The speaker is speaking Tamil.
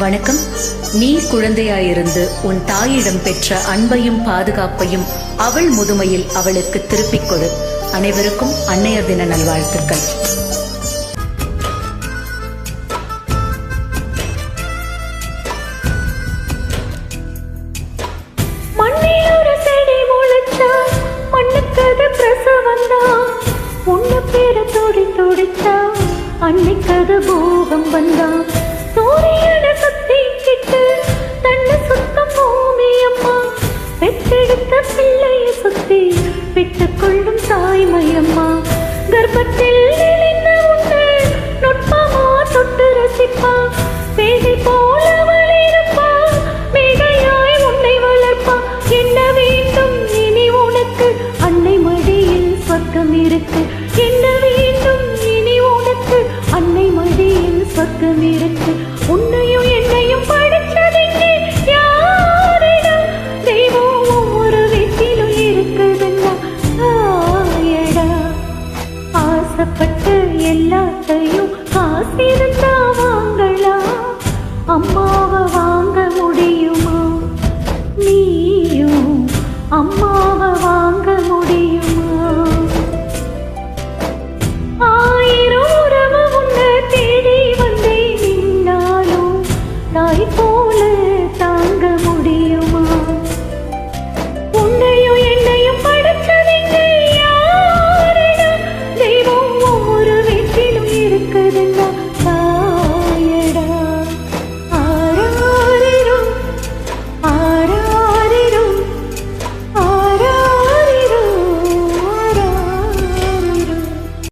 வணக்கம். நீ குழந்தையாயிருந்து உன் தாயிடம் பெற்ற அன்பையும் பாதுகாப்பையும் அவள் முதுமையில் அவளுக்கு திருப்பிக் கொடு. அனைவருக்கும் அன்னையர் தின நல்வாழ்த்துக்கள். அன்னைக்கது போகம் வந்தா சூரியனை சுத்தி கிட்டு தன்ன சுத்தம் பூமி அம்மா பெற்றெடுத்த பிள்ளையை சுத்தி விட்டுக் கொள்ளும் தாய்மையம்மா கர்ப்பத்தில் நெளிந்த உண்டு நுட்பமா தொட்டு ரசிப்பா பேதை போல வளிருப்பா மிகையாய் உன்னை வளர்ப்பா. என்ன வேண்டும் இனி உனக்கு அன்னை மடியில் சொர்க்கம் இருக்கு. என்ன வேண்டும் இனி உனக்கு அன்னை மடியில் சொர்க்கம் இருக்கு. உன்னையும் என்னையும் படிச்சதில்லை யாரிடம் தெய்வம் ஒவ்வொரு வீட்டிலும் இருக்குதுன்னா ஆயடா. ஆசைப்பட்டு எல்லாத்தையும் காசிருந்தா வாங்கலாம், அம்மாவை வாங்க முடியுமா? நீயும் அம்மாவை வாங்க முடியுமா? ஆயிரம் உறவு உன்னை தேடி வந்தே நின்னாலும் தாய் போல தாங்க முடியுமா? உன்னையும் என்னையும் படைச்சதில்லை யாரிடம் தெய்வம் ஒவ்வொரு வீட்டிலும் இருக்குது.